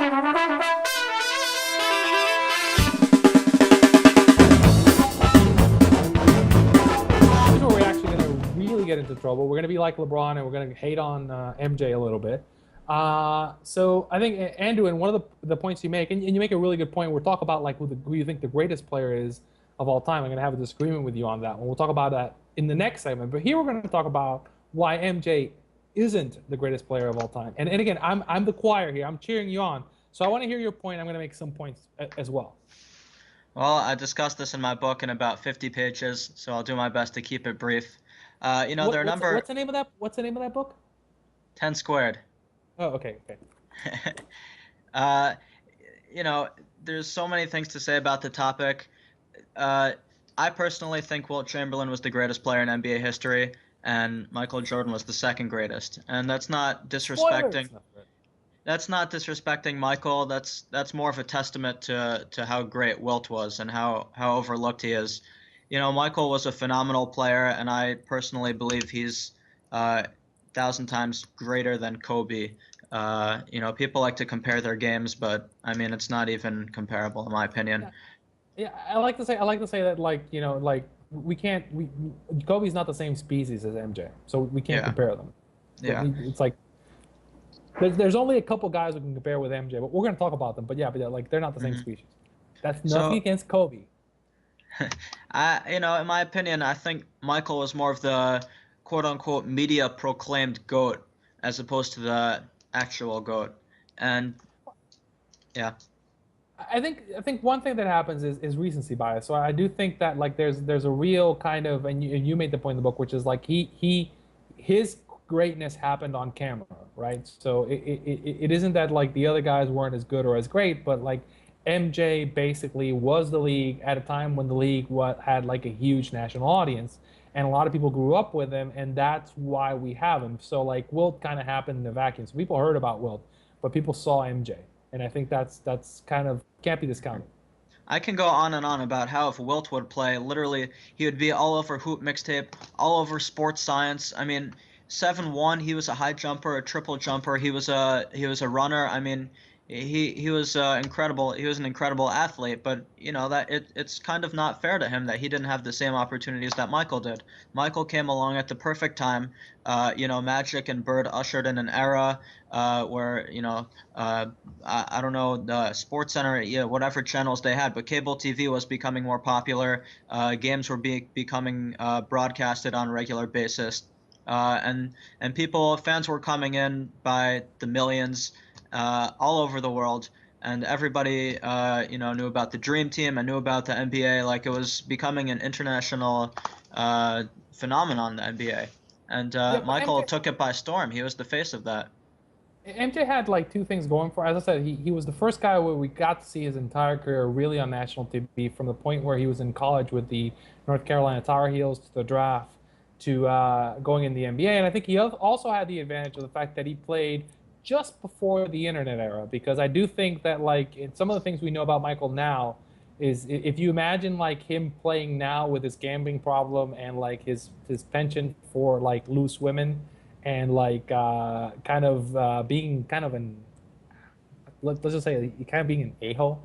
Where we're actually going to really get into trouble. We're going to be like LeBron, and we're going to hate on MJ a little bit. So I think Andrew, and one of the points you make, and you make a really good point. We'll talk about like who you think the greatest player is of all time. I'm going to have a disagreement with you on that one. We'll talk about that in the next segment. But here we're going to talk about why MJ isn't the greatest player of all time. And again, I'm the choir here. I'm cheering you on. So I want to hear your point. I'm going to make some points as well. Well, I discussed this in my book in about 50 pages, so I'll do my best to keep it brief. There are a number. What's the name of that? What's the name of that book? 10 squared. Oh, okay. There's so many things to say about the topic. I personally think Wilt Chamberlain was the greatest player in NBA history, and Michael Jordan was the second greatest. And that's not disrespecting. That's not disrespecting Michael. That's more of a testament to how great Wilt was and how overlooked he is. Michael was a phenomenal player, and I personally believe he's 1,000 times greater than Kobe. People like to compare their games, but I mean it's not even comparable in my opinion. Yeah, I like to say that Kobe's not the same species as MJ, so we can't compare them. Yeah. It's like there's only a couple guys we can compare with MJ, but we're gonna talk about them. But they're not the same species. That's nothing against Kobe. In my opinion, I think Michael was more of the quote-unquote media proclaimed GOAT as opposed to the actual GOAT. And yeah. I think one thing that happens is recency bias. So I do think that there's a real kind of, and you made the point in the book, which is like his greatness happened on camera, right? So it isn't that like the other guys weren't as good or as great, but like MJ basically was the league at a time when the league had like a huge national audience, and a lot of people grew up with him, and that's why we have him. So like Wilt kind of happened in a vacuum. So people heard about Wilt, but people saw MJ, and I think that's kind of can't be discounted. I can go on and on about how if Wilt would play, literally he would be all over Hoop Mixtape, all over Sports Science. I mean, 7'1", he was a high jumper, a triple jumper. He was a runner. I mean, he was incredible. He was an incredible athlete, but it's kind of not fair to him that he didn't have the same opportunities that Michael did. Michael came along at the perfect time. Magic and Bird ushered in an era where I don't know, the Sports Center, whatever channels they had, but cable TV was becoming more popular. Games were becoming broadcasted on a regular basis, and fans were coming in by the millions. All over the world, and everybody knew about the Dream Team and knew about the NBA. Like, it was becoming an international phenomenon, the NBA, and Michael took it by storm. He was the face of that. MJ had like two things going for. As I said, he was the first guy where we got to see his entire career really on national TV, from the point where he was in college with the North Carolina Tar Heels to the draft to going in the NBA. And I think he also had the advantage of the fact that he played just before the internet era, because I do think that some of the things we know about Michael now is, if you imagine like him playing now with his gambling problem and like his penchant for like loose women and like being kind of let's just say kind of being an a-hole,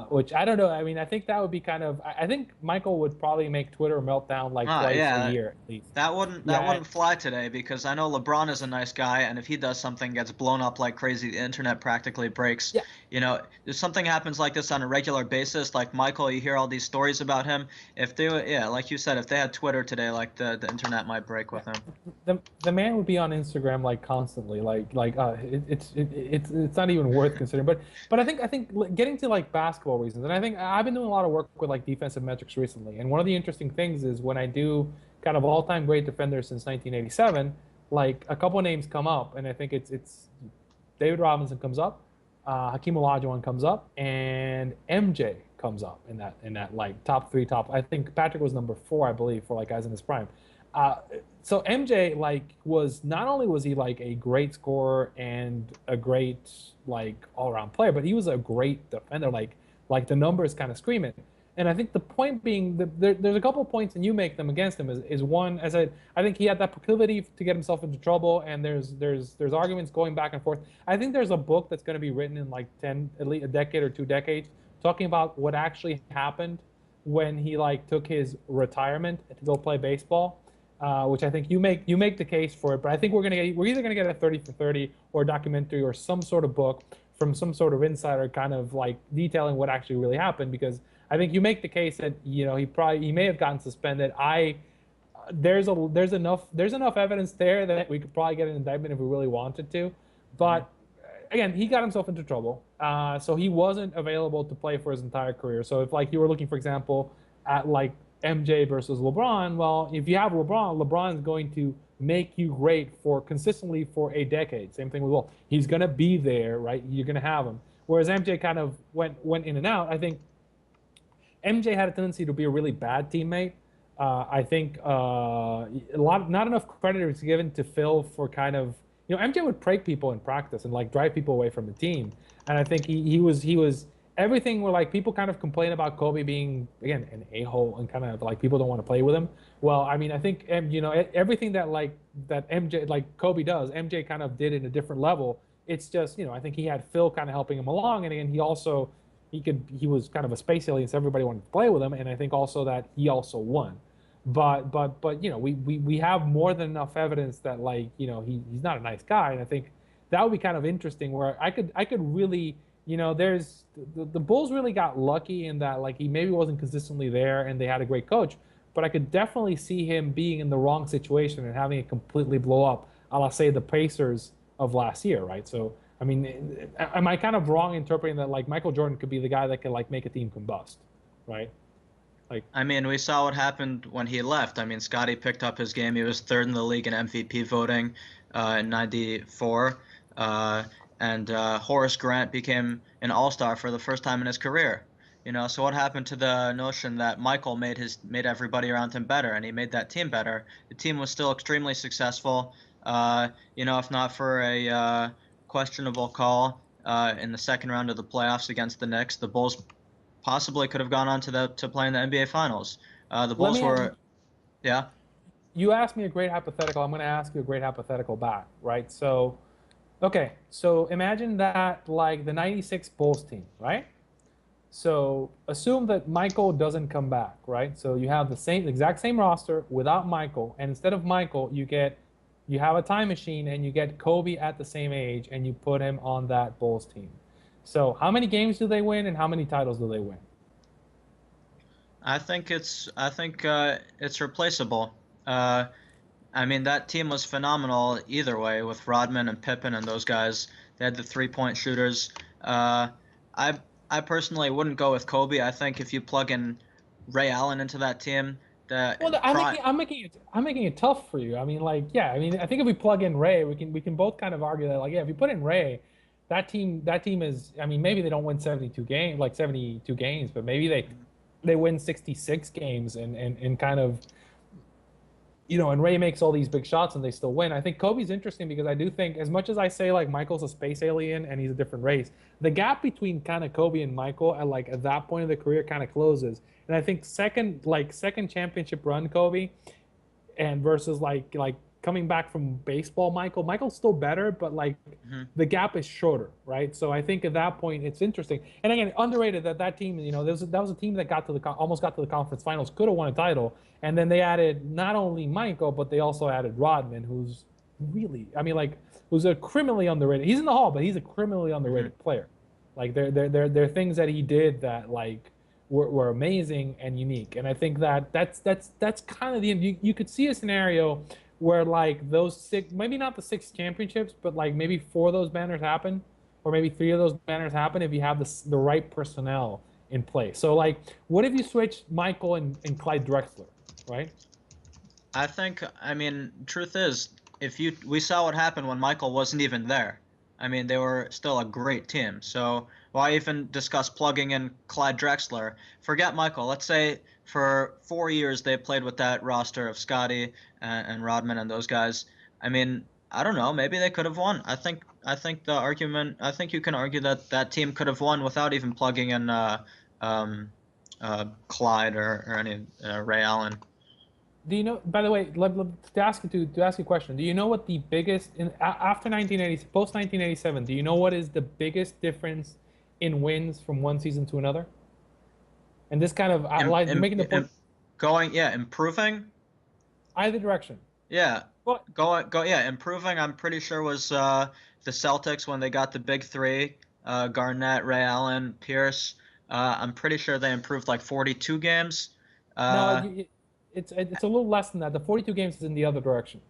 which I don't know. I mean, I think that would be I think Michael would probably make Twitter meltdown like twice a year at least. That wouldn't fly today, because I know LeBron is a nice guy, and if he does something, gets blown up like crazy, the internet practically breaks. Yeah. If something happens like this on a regular basis, like Michael, you hear all these stories about him. If they like you said, if they had Twitter today, like the internet might break with him. The man would be on Instagram like constantly, it's not even worth considering. But I think getting to like basketball reasons, and I think I've been doing a lot of work with like defensive metrics recently, and one of the interesting things is when I do kind of all-time great defenders since 1987, like a couple of names come up, and I think it's David Robinson comes up, Hakeem Olajuwon comes up, and MJ comes up in that like top three. I think Patrick was number 4, I believe, for like guys in his prime. So MJ not only was he like a great scorer and a great like all-around player, but he was a great defender. Like the numbers kind of scream it. And I think the point being that there's a couple of points, and you make them against him. Is one, as I think he had that proclivity to get himself into trouble, and there's arguments going back and forth. I think there's a book that's going to be written in like 10, at least a decade or 2 decades, talking about what actually happened when he like took his retirement to go play baseball. Which I think you make the case for it, but I think we're either gonna get a 30 for 30 or a documentary or some sort of book from some sort of insider kind of like detailing what actually really happened, because I think you make the case that he may have gotten suspended. There's enough evidence there that we could probably get an indictment if we really wanted to, Mhm. but again, he got himself into trouble, so he wasn't available to play for his entire career. So if like you were looking, for example, at like MJ versus LeBron, well, if you have LeBron's going to make you great for consistently for a decade. Same thing with Will. He's gonna be there, right? You're gonna have him. Whereas MJ kind of went in and out. I think MJ had a tendency to be a really bad teammate. I think not enough credit was given to Phil for kind of, MJ would prank people in practice and like drive people away from the team. And I think he was everything where like people kind of complain about Kobe being again an a-hole and kind of like people don't want to play with him. Well, I mean, I think everything that like that MJ like Kobe does, MJ kind of did at a different level. It's just, I think he had Phil kind of helping him along, and again, he was kind of a space alien, so everybody wanted to play with him, and I think also that he also won. But we have more than enough evidence that like he's not a nice guy, and I think that would be kind of interesting where I could really, there's the Bulls really got lucky in that like he maybe wasn't consistently there and they had a great coach, but I could definitely see him being in the wrong situation and having it completely blow up, a la say the Pacers of last year, right? So I mean, am I kind of wrong interpreting that like Michael Jordan could be the guy that could like make a team combust, right? Like, I mean, we saw what happened when he left. I mean, Scotty picked up his game. He was third in the league in MVP voting in '94, and Horace Grant became an All-Star for the first time in his career. So what happened to the notion that Michael made everybody around him better, and he made that team better? The team was still extremely successful. If not for a questionable call in the second round of the playoffs against the Knicks, the Bulls possibly could have gone on to play in the NBA Finals. The let Bulls me. were, yeah. You asked me a great hypothetical. I'm going to ask you a great hypothetical back, right? So, okay, so imagine that like the '96 Bulls team, right? So assume that Michael doesn't come back, right? So you have exact same roster without Michael, and instead of Michael, you have a time machine and you get Kobe at the same age and you put him on that Bulls team. So how many games do they win and how many titles do they win? I think it's replaceable. Uh, I mean, that team was phenomenal either way with Rodman and Pippen and those guys. They had the three-point shooters. I I personally wouldn't go with Kobe. I think if you plug in Ray Allen into that team, the Well, I'm prime. making I'm making it I'm making it tough for you. I mean, like, yeah, I mean, I think if we plug in Ray, we can both kind of argue that, like, yeah, if you put in Ray, that team is. I mean, maybe they don't win 72 games, but maybe they win 66 games and kind of and Ray makes all these big shots and they still win. I think Kobe's interesting because I do think, as much as I say like Michael's a space alien and he's a different race, the gap between kind of Kobe and Michael at that point of the career kind of closes. And I think second championship run Kobe and versus like coming back from baseball Michael's still better, but like Mhm. the gap is shorter, right? So I think at that point it's interesting. And again, underrated that team, that was a team that almost got to the conference finals, could have won a title, and then they added not only Michael, but they also added Rodman, who's really, I mean, like, who's a criminally underrated. He's in the hall, but he's a criminally Mhm. underrated player. Like there are things that he did that like were amazing and unique. And I think that's kind of you could see a scenario where like those six, maybe not the six championships, but like maybe four of those banners happen, or maybe three of those banners happen if you have the right personnel in place. So like, what if you switch Michael and Clyde Drexler, right? I mean, truth is, if you we saw what happened when Michael wasn't even there. I mean, they were still a great team. So why even discuss plugging in Clyde Drexler? Forget Michael. Let's say for 4 years they played with that roster of Scotty and Rodman and those guys. I mean, I don't know. Maybe they could have won. I think the argument. I think you can argue that that team could have won without even plugging in um, Clyde or any Ray Allen. Do you know? By the way, to ask you a question. Do you know what the biggest after 1980 post 1987? Do you know what is the biggest difference in wins from one season to another? And this kind of Im, like you're im, making the point im, improving. either direction. Yeah, But improving. I'm pretty sure was the Celtics when they got the big three, Garnett, Ray Allen, Pierce. I'm pretty sure they improved like 42 games. no, Uh, it's a little less than that. The 42 games is in the other direction.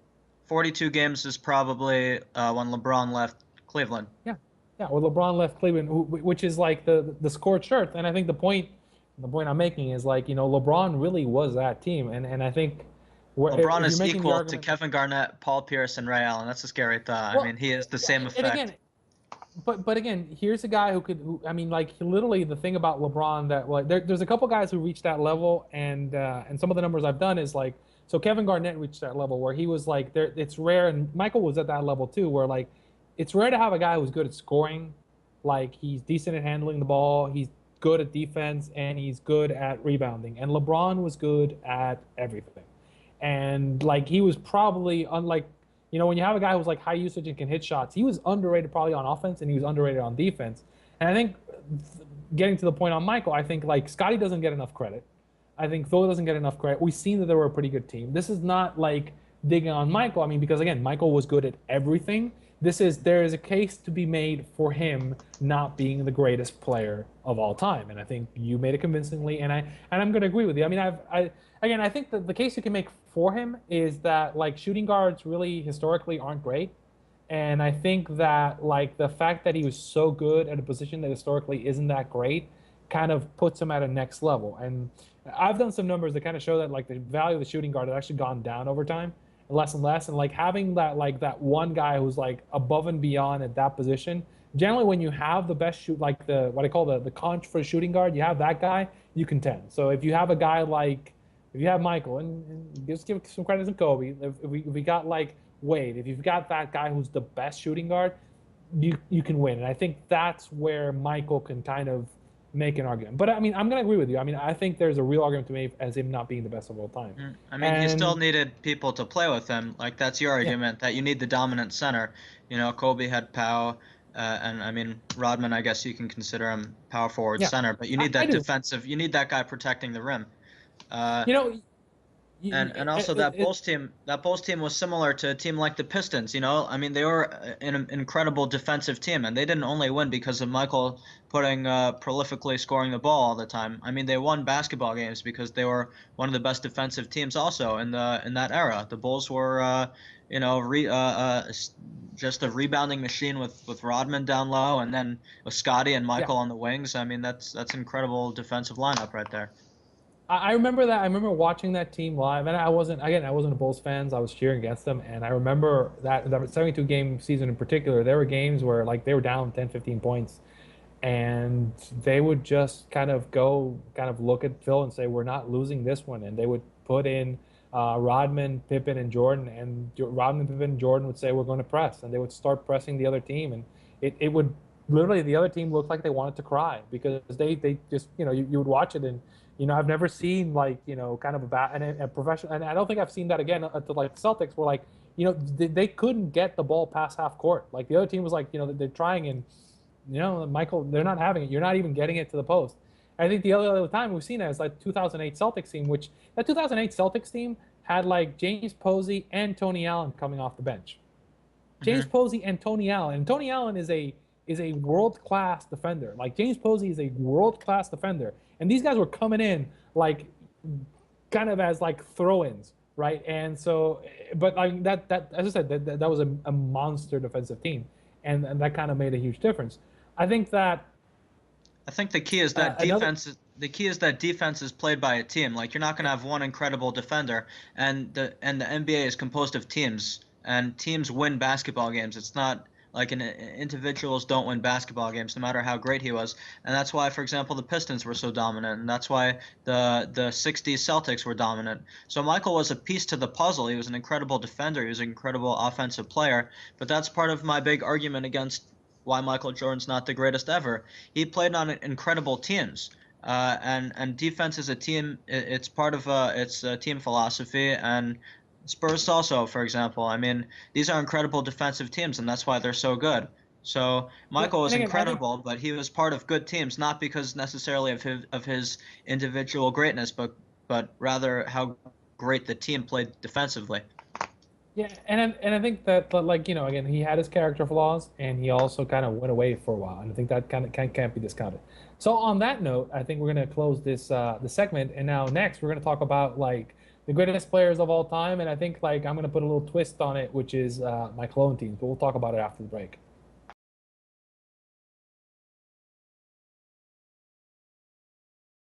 42 games is probably when LeBron left Cleveland. Yeah, yeah. Or LeBron left Cleveland, which is like the scorched earth. And I think the point I'm making is like LeBron really was that team, and I think LeBron if you're is making the equal to argument, Kevin Garnett, Paul Pierce, and Ray Allen. That's a scary thought. I well, mean, he has the yeah, same and effect. again, but again, here's a guy who I mean, like literally the thing about LeBron that like there's a couple guys who reached that level, and some of the numbers I've done is like so Kevin Garnett reached that level where he was like there. It's rare, and Michael was at that level too, where like it's rare to have a guy who's good at scoring, like he's decent at handling the ball, he's good at defense, and he's good at rebounding. And LeBron was good at everything, and like he was probably unlike when you have a guy who's like high usage and can hit shots, he was underrated probably on offense and he was underrated on defense. And I think getting to the point on Michael, I think like Scotty doesn't get enough credit. I think Phil doesn't get enough credit. We've seen that they were a pretty good team. This is not like digging on Michael. I mean, because again, Michael was good at everything. There is a case to be made for him not being the greatest player of all time, and I think you made it convincingly, and I'm going to agree with you. I mean, I think that the case you can make for him is that like shooting guards really historically aren't great, and I think that like the fact that he was so good at a position that historically isn't that great kind of puts him at a next level. And I've done some numbers that kind of show that like the value of the shooting guard has actually gone down over time, less and less. And like having that one guy who's like above and beyond at that position. Generally, when you have the best shoot, like what I call the conch for a shooting guard, you have that guy, you contend. So if you have a guy like if you have Michael, and just give some credit to Kobe, if we got like Wade, if you've got that guy who's the best shooting guard, you can win. And I think that's where Michael can kind of make an argument. But I mean, I'm going to agree with you. I mean, I think there's a real argument to make as him not being the best of all time. I mean, he still needed people to play with him. Like that's your argument that you need the dominant center. Kobe had Powell, and I mean Rodman. I guess you can consider him power forward center, but you need that defensive. You need that guy protecting the rim. You know, and also that Bulls team was similar to a team like the Pistons. I mean they were an incredible defensive team, and they didn't only win because of Michael prolifically scoring the ball all the time. I mean they won basketball games because they were one of the best defensive teams also in that era. The Bulls were just a rebounding machine with Rodman down low, and then with Scotty and Michael on the wings. I mean that's incredible defensive lineup right there. I remember that. I remember watching that team live, and I wasn't a Bulls fan. I was cheering against them, and I remember that 72 game season in particular. There were games where like they were down 10, 15 points, and they would just kind of look at Phil and say, "We're not losing this one," and they would put in Rodman, Pippen, and Jordan, and Rodman, Pippen, and Jordan would say, "We're going to press," and they would start pressing the other team, and it would literally the other team looked like they wanted to cry because they just you would watch it and. I've never seen like kind of a professional, and I don't think I've seen that again at the like Celtics, where like they couldn't get the ball past half court. Like the other team was like they're trying, and Michael, they're not having it. You're not even getting it to the post. I think the other time we've seen it is like 2008 Celtics team, which that 2008 Celtics team had like James Posey and Tony Allen coming off the bench. James Posey and Tony Allen, and Tony Allen is a world-class defender. Like James Posey is a world-class defender. And these guys were coming in like kind of as like throw-ins, right? And so, but like that as I said, that was a monster defensive team, and that kind of made a huge difference. I think the key is that defense. The key is that defense is played by a team. Like you're not going to have one incredible defender, and the NBA is composed of teams, and teams win basketball games. It's not. Like individuals don't win basketball games, no matter how great he was, and that's why, for example, the Pistons were so dominant, and that's why the '60s Celtics were dominant. So Michael was a piece to the puzzle. He was an incredible defender. He was an incredible offensive player. But that's part of my big argument against why Michael Jordan's not the greatest ever. He played on incredible teams. And defense is a team. It's part of it's a team philosophy. And Spurs also, for example. I mean, these are incredible defensive teams, and that's why they're so good. So Yeah, Michael was and again, I think incredible, but he was part of good teams, not because necessarily of his individual greatness, but rather how great the team played defensively. yeah, and I think that like again he had his character flaws and he also kind of went away for a while, and I think that kind of can't be discounted. So on that note, I think we're gonna close this the segment, and now next we're gonna talk about like the greatest players of all time, and I think like I'm gonna put a little twist on it, which is my clone team. But we'll talk about it after the break.